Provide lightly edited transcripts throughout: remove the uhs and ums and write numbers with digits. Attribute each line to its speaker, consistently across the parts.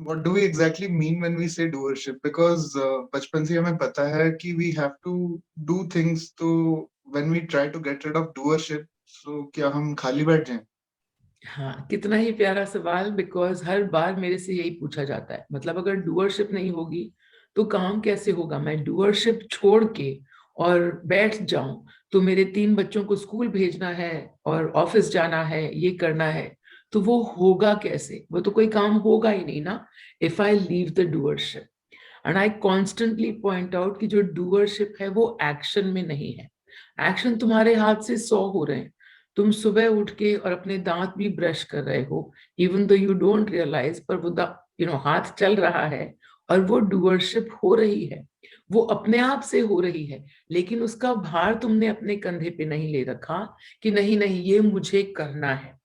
Speaker 1: what do we exactly mean when we say doership? Because बचपन से हमें पता है कि we have to do things. तो when we try to get rid of doership, so क्या हम खाली बैठ जाएं?
Speaker 2: हाँ, कितना ही प्यारा सवाल, बिकॉज हर बार मेरे से यही पूछा जाता है। मतलब अगर डूअरशिप नहीं होगी तो काम कैसे होगा? मैं डूअरशिप छोड़ के और बैठ जाऊं तो मेरे 3 बच्चों को स्कूल भेजना है और ऑफिस जाना है, ये करना है, तो वो होगा कैसे? वो तो कोई काम होगा ही नहीं ना, if I leave the doership. And I constantly point out कि जो डूअरशिप है वो एक्शन में नहीं है। एक्शन तुम्हारे हाथ से 100 हो रहे हैं, तुम सुबह उठ के और अपने दांत भी ब्रश कर रहे हो, even though you don't realise, पर वो हाथ चल रहा है और वो डूअरशिप हो रही है, वो अपने आप से हो रही है। लेकिन उसका भार तुमने अपने कंधे पे नहीं ले रखा कि नहीं नहीं ये मुझे करना है।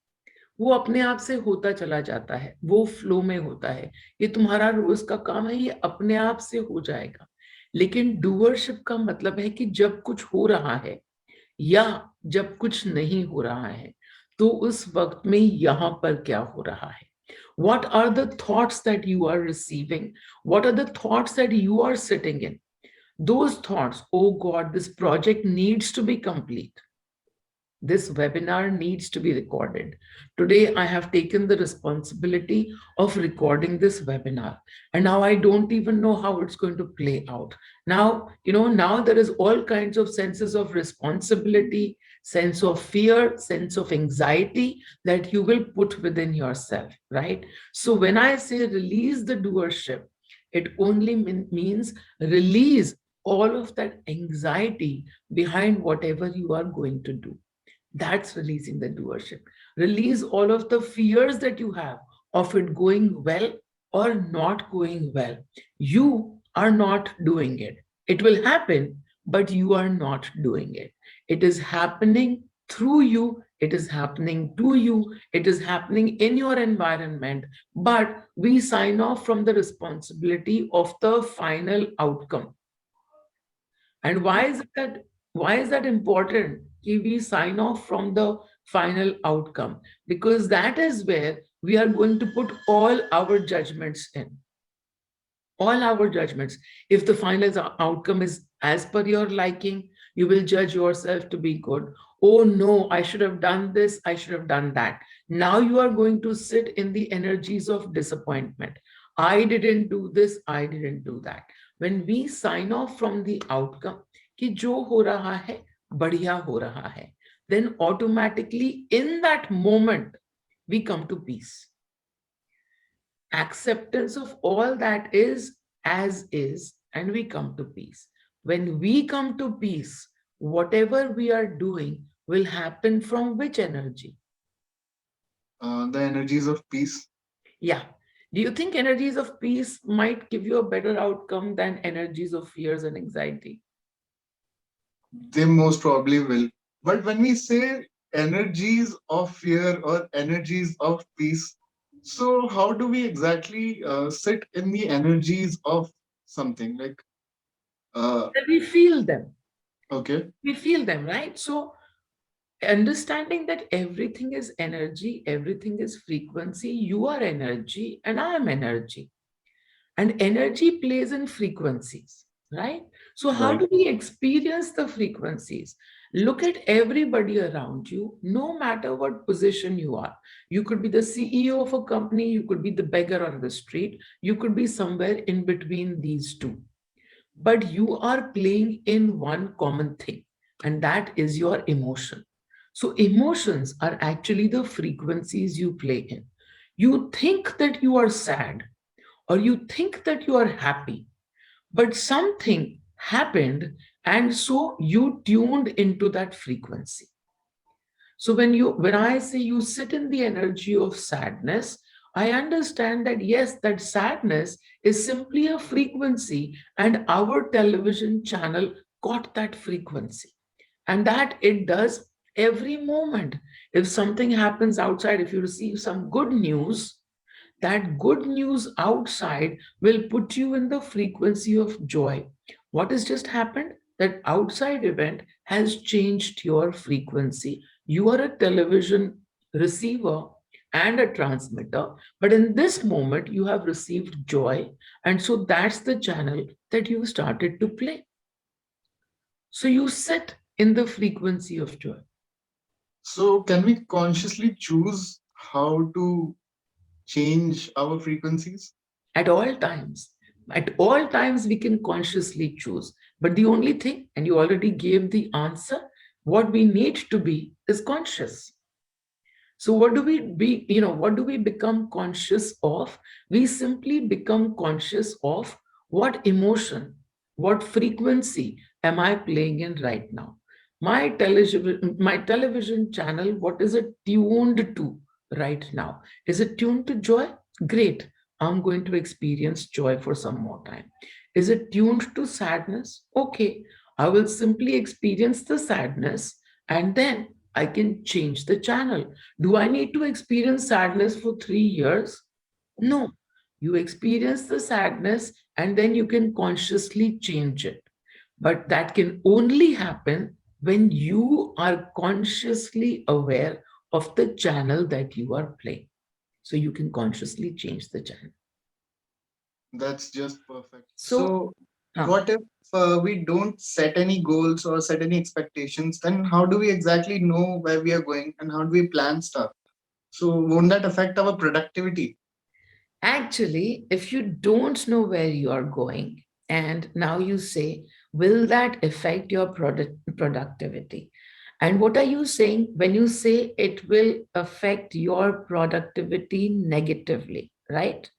Speaker 2: वो अपने आप से होता चला जाता है, वो फ्लो में होता है। ये तुम्हारा रोज का काम है, ये अपने आप से हो जाएगा। लेकिन डूअरशिप का मतलब है कि जब कुछ हो रहा है या जब कुछ नहीं हो रहा है, तो उस वक्त में यहाँ पर क्या हो रहा है? What are the thoughts that you are receiving? What are the thoughts that you are sitting in? Those thoughts, oh God, this project needs to be complete. This webinar needs to be recorded. Today, I have taken the responsibility of recording this webinar. And now I don't even know how it's going to play out. Now, now there is all kinds of senses of responsibility, sense of fear, sense of anxiety that you will put within yourself, right? So when I say release the doership, it only means release all of that anxiety behind whatever you are going to do. That's releasing the doership. Release all of the fears that you have of it going well or not going well. You are not doing it. It will happen, but you are not doing it. It is happening through you. It is happening to you. It is happening in your environment. But we sign off from the responsibility of the final outcome. And why is that important? We sign off from the final outcome, because that is where we are going to put all our judgments in. All our judgments. If the final outcome is as per your liking, you will judge yourself to be good. Oh no, I should have done this, I should have done that. Now you are going to sit in the energies of disappointment. I didn't do this, I didn't do that. When we sign off from the outcome, कि जो हो रहा है बढ़िया हो रहा है, then automatically in that moment we come to peace. Acceptance of all that is as is, and we come to peace. When we come to peace, whatever we are doing will happen from which energy?
Speaker 1: The energies of peace.
Speaker 2: Yeah. Do you think energies of peace might give you a better outcome than energies of fears and anxiety?
Speaker 1: They most probably will. But when we say energies of fear or energies of peace, so how do we exactly sit in the energies of something? Like,
Speaker 2: That we feel them.
Speaker 1: okay.
Speaker 2: We feel them, right? So understanding that everything is energy, everything is frequency, you are energy and I am energy. And energy plays in frequencies, right? So how
Speaker 1: Right.
Speaker 2: do we experience the frequencies? Look at everybody around you, no matter what position you are. You could be the CEO of a company, you could be the beggar on the street, you could be somewhere in between these two. But you are playing in one common thing, and that is your emotion. So emotions are actually the frequencies you play in. You think that you are sad, or you think that you are happy, but something happened, and so you tuned into that frequency. So when I say you sit in the energy of sadness, I understand that yes, that sadness is simply a frequency, and our television channel got that frequency. And that it does every moment. If something happens outside, if you receive some good news, that good news outside will put you in the frequency of joy. What has just happened? That outside event has changed your frequency. You are a television receiver, and a transmitter. But in this moment, you have received joy. And so that's the channel that you started to play. So you sit in the frequency of joy.
Speaker 1: So can we consciously choose how to change our frequencies?
Speaker 2: At all times. At all times, we can consciously choose. But the only thing, and you already gave the answer, what we need to be is conscious. So what do we become conscious of? We simply become conscious of what emotion, what frequency am I playing in right now? My television channel, what is it tuned to right now? Is it tuned to joy? Great. I'm going to experience joy for some more time. Is it tuned to sadness? Okay. I will simply experience the sadness and then I can change the channel. Do I need to experience sadness for 3 years? No. You experience the sadness and then you can consciously change it. But that can only happen when you are consciously aware of the channel that you are playing. So you can consciously change the channel.
Speaker 1: That's just perfect.
Speaker 2: So,
Speaker 1: So,
Speaker 2: uh,
Speaker 1: what if we don't set any goals or set any expectations? Then how do we exactly know where we are going and how do we plan stuff? So, won't that affect our productivity?
Speaker 2: actually, if you don't know where you are going, and now you say, will that affect your productivity? And what are you saying when you say it will affect your productivity negatively, right?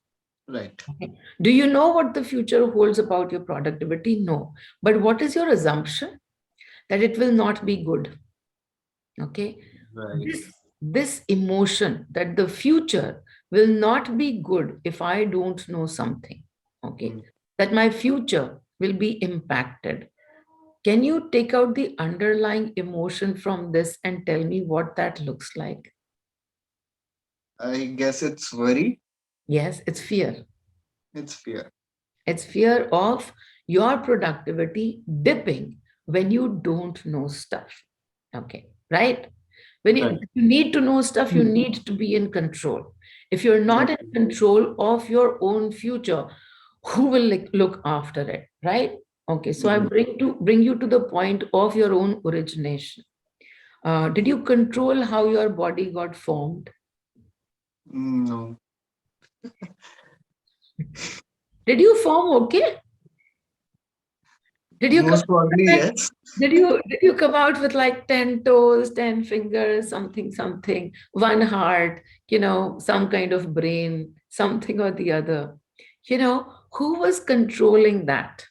Speaker 1: Right.
Speaker 2: Okay. Do you know what the future holds about your productivity? No. But what is your assumption? That it will not be good. Okay.
Speaker 1: Right.
Speaker 2: This emotion that the future will not be good if I don't know something. Okay.
Speaker 1: Mm.
Speaker 2: That my future will be impacted. Can you take out the underlying emotion from this and tell me what that looks like?
Speaker 1: I guess it's worry,
Speaker 2: Yes, it's fear.
Speaker 1: it's fear.
Speaker 2: It's fear of your productivity dipping when you don't know stuff. Okay, right? When
Speaker 1: Right.
Speaker 2: you need to know stuff, you
Speaker 1: Mm.
Speaker 2: need to be in control. If you're not in
Speaker 1: Exactly.
Speaker 2: control of your own future, who will look after it, right? Okay, so I
Speaker 1: Mhm.
Speaker 2: bring you to the point of your own origination. Did you control how your body got formed?
Speaker 1: No.
Speaker 2: Did you form okay? Did you come
Speaker 1: Most
Speaker 2: out
Speaker 1: probably,
Speaker 2: with
Speaker 1: yes.
Speaker 2: did you come out with like 10 toes, 10 fingers, something, something, one heart, some kind of brain, something or the other? Who was controlling that,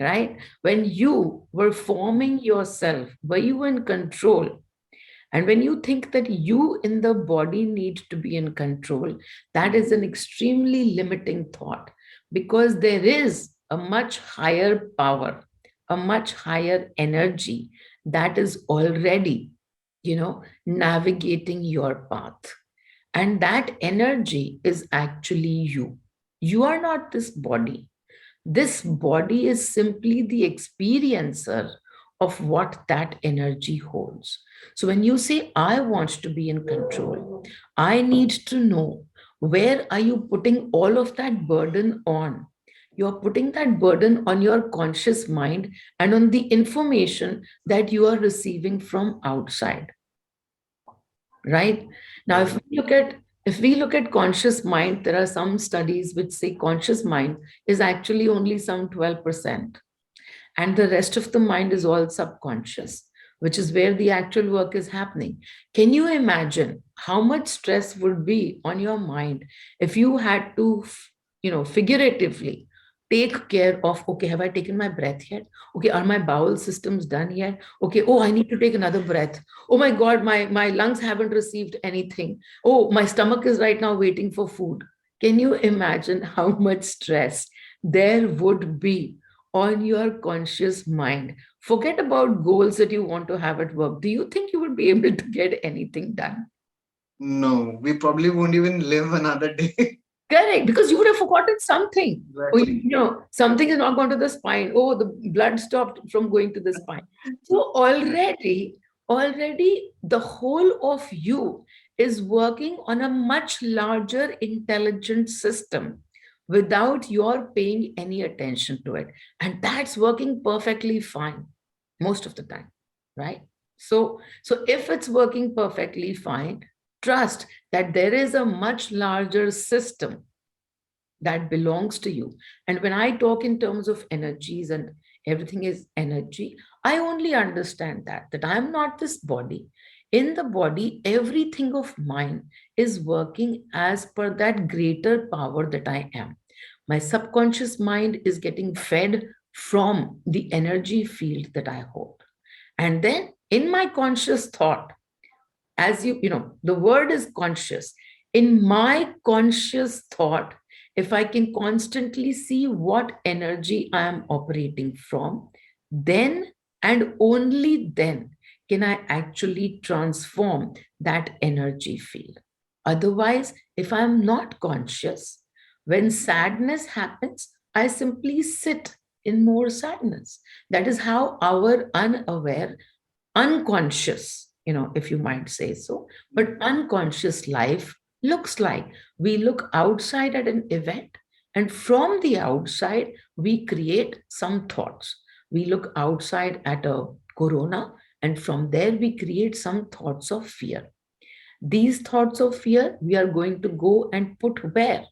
Speaker 2: right? When you were forming yourself, were you in control? And when you think that you in the body need to be in control, that is an extremely limiting thought because there is a much higher power, a much higher energy that is already, navigating your path. And that energy is actually you. You are not this body. This body is simply the experiencer of what that energy holds. So when you say, I want to be in control, I need to know where are you putting all of that burden on? You're putting that burden on your conscious mind and on the information that you are receiving from outside, right? Now if
Speaker 1: Right.
Speaker 2: we look at if we look at conscious mind, there are some studies which say conscious mind is actually only some 12%, and the rest of the mind is all subconscious, which is where the actual work is happening. Can you imagine how much stress would be on your mind if you had to figuratively take care of, okay, have I taken my breath yet? Okay, are my bowel systems done yet? Okay, oh, I need to take another breath. Oh my god, my lungs haven't received anything. Oh, my stomach is right now waiting for food. Can you imagine how much stress there would be on your conscious mind? Forget about goals that you want to have at work. Do you think you would be able to get anything done?
Speaker 1: No, we probably won't even live another day.
Speaker 2: Correct, because you would have forgotten something. Or
Speaker 1: Exactly.
Speaker 2: something has not gone to the spine. Oh, the blood stopped from going to the spine. So already the whole of you is working on a much larger intelligent system without your paying any attention to it. And that's working perfectly fine most of the time, right? So if it's working perfectly fine, trust that there is a much larger system that belongs to you. And when I talk in terms of energies and everything is energy, I only understand that I'm not this body. In the body, everything of mine is working as per that greater power that I am. My subconscious mind is getting fed from the energy field that I hold. And then in my conscious thought, as you know, the word is conscious. In my conscious thought, if I can constantly see what energy I am operating from, then and only then can I actually transform that energy field. Otherwise, if I'm not conscious, when sadness happens, I simply sit in more sadness. That is how our unaware, unconscious, if you might say so, but unconscious life looks like. We look outside at an event, and from the outside, we create some thoughts. We look outside at a corona, and from there, we create some thoughts of fear. These thoughts of fear, we are going to go and put where?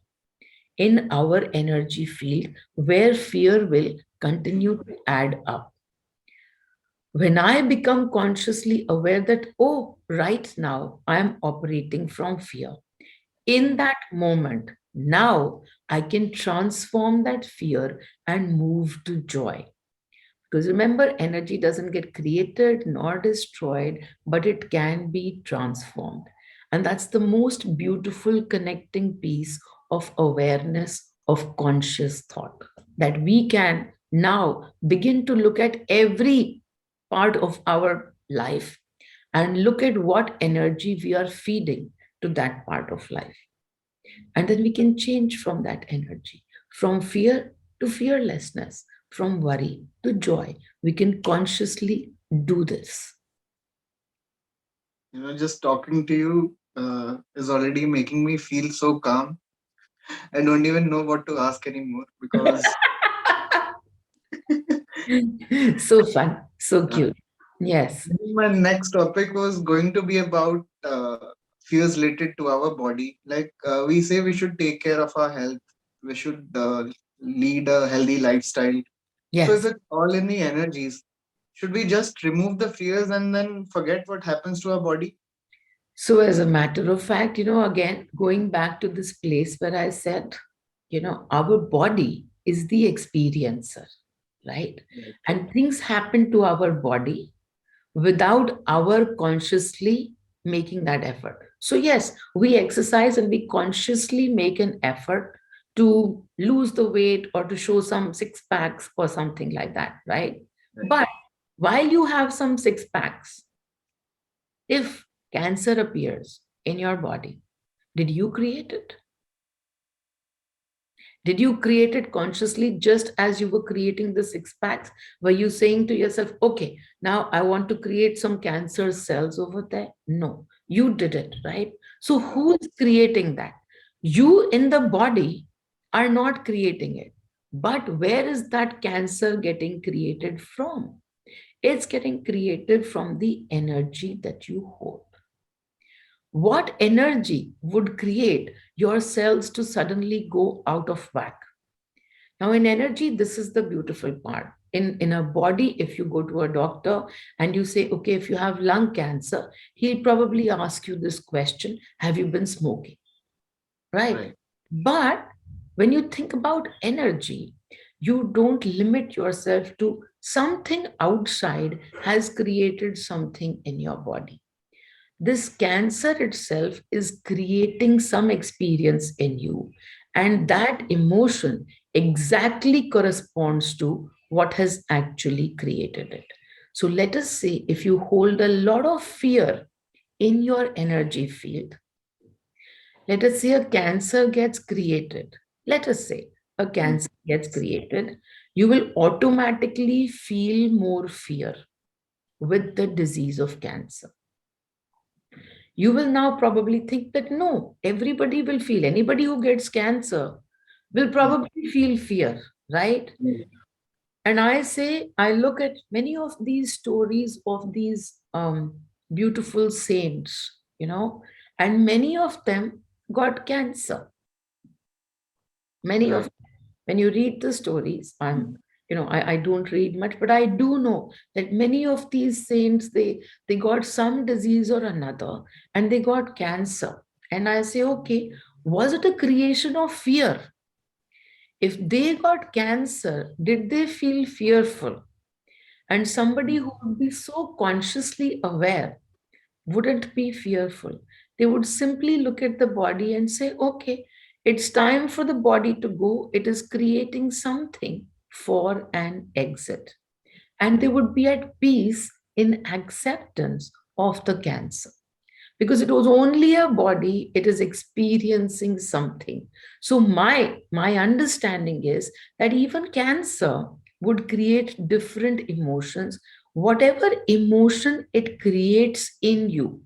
Speaker 2: In our energy field, where fear will continue to add up. When I become consciously aware that, oh, right now I am operating from fear, in that moment, now I can transform that fear and move to joy. Because remember, energy doesn't get created nor destroyed, but it can be transformed. And that's the most beautiful connecting piece of awareness of conscious thought, that we can now begin to look at every part of our life and look at what energy we are feeding to that part of life. And then we can change from that energy, from fear to fearlessness, from worry to joy. We can consciously do this.
Speaker 1: Just talking to you is already making me feel so calm. I don't even know what to ask anymore because
Speaker 2: So fun, so
Speaker 1: uh,
Speaker 2: cute. Yes,
Speaker 1: my next topic was going to be about fears related to our body. Like we say, we should take care of our health. We should lead a healthy lifestyle. So if
Speaker 2: yes.
Speaker 1: it's all in the energies, should we just remove the fears and then forget what happens to our body?
Speaker 2: So, as a matter of fact, again, going back to this place where I said, our body is the experiencer, right?
Speaker 1: Right.
Speaker 2: And things happen to our body without our consciously making that effort. So, yes, we exercise and we consciously make an effort to lose the weight or to show some six packs or something like that, right?
Speaker 1: Right.
Speaker 2: But while you have some six packs, if cancer appears in your body, did you create it? Did you create it consciously just as you were creating the six packs? Were you saying to yourself, okay, now I want to create some cancer cells over there? No, you did it, right? So who is creating that? You in the body are not creating it. But where is that cancer getting created from? It's getting created from the energy that you hold. What energy would create your cells to suddenly go out of whack? Now, in energy, this is the beautiful part. In a body, if you go to a doctor and you say, okay, if you have lung cancer, he'll probably ask you this question: have you been smoking? Right?
Speaker 1: Right.
Speaker 2: But when you think about energy, you don't limit yourself to something outside has created something in your body. This cancer itself is creating some experience in you, and that emotion exactly corresponds to what has actually created it. So let us say if you hold a lot of fear in your energy field, let us say a cancer gets created. Let us say a
Speaker 1: Mm.
Speaker 2: cancer gets created, you will automatically feel more fear with the disease of cancer. You will now probably think that no, everybody will feel, anybody who gets cancer will
Speaker 1: Mm.
Speaker 2: probably feel fear, right? And I say, I look at many of these stories of these beautiful saints, and many of them got cancer. Many of,
Speaker 1: Right.
Speaker 2: when you read the stories, I don't read much, but I do know that many of these saints, they got some disease or another, and they got cancer. And I say, okay, was it a creation of fear? If they got cancer, did they feel fearful? And somebody who would be so consciously aware wouldn't be fearful. They would simply look at the body and say, okay, it's time for the body to go. It is creating something for an exit. And they would be at peace in acceptance of the cancer, because it was only a body, it is experiencing something. So my understanding is that even cancer would create different emotions. Whatever emotion it creates in you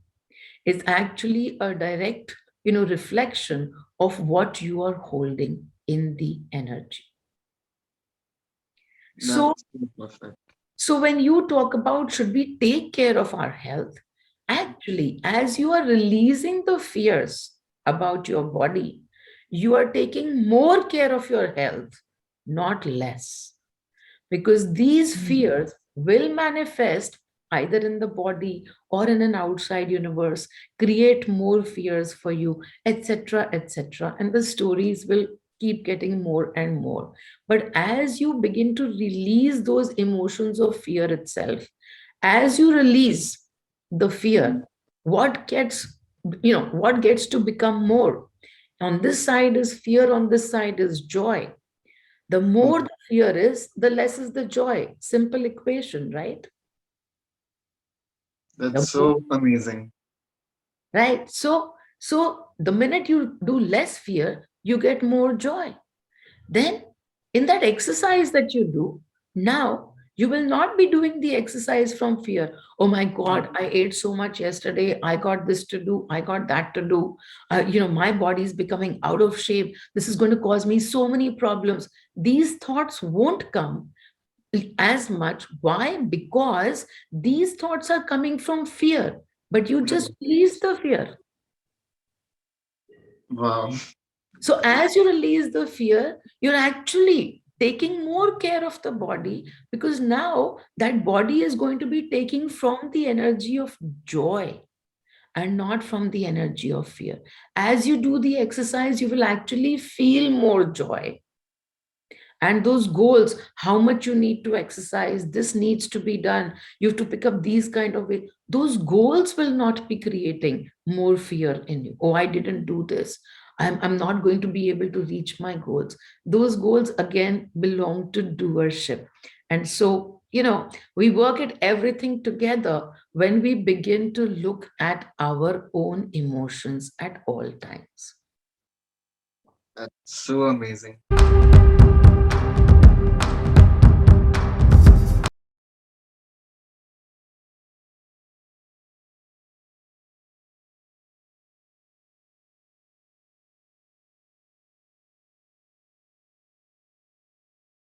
Speaker 2: is actually a direct reflection of what you are holding in the energy. So
Speaker 1: That's so perfect.
Speaker 2: So, when you talk about should we take care of our health, actually, as you are releasing the fears about your body, you are taking more care of your health, not less, because these fears will manifest either in the body or in an outside universe, create more fears for you, etc., etc. And the stories will keep getting more and more. But as you begin to release those emotions of fear itself, as you release the fear, what gets what gets to become more? On this side is fear, on this side is joy. The more
Speaker 1: Mm.
Speaker 2: the fear is, the less is the joy. Simple equation, right?
Speaker 1: That's
Speaker 2: The more,
Speaker 1: so amazing.
Speaker 2: right? So the minute you do less fear, you get more joy. Then in that exercise that you do, now you will not be doing the exercise from fear. Oh my God, I ate so much yesterday. I got this to do. I got that to do. My body is becoming out of shape. This is going to cause me so many problems. These thoughts won't come as much. Why? Because these thoughts are coming from fear, but you just release the fear.
Speaker 1: Wow.
Speaker 2: So, as you release the fear, you're actually taking more care of the body, because now that body is going to be taking from the energy of joy and not from the energy of fear. As you do the exercise, you will actually feel more joy. And those goals, how much you need to exercise, this needs to be done, you have to pick up these kind of way, those goals will not be creating more fear in you. Oh, I didn't do this, I'm not going to be able to reach my goals. Those goals again belong to doership. And so we work at everything together when we begin to look at our own emotions at all times.
Speaker 1: That's so amazing.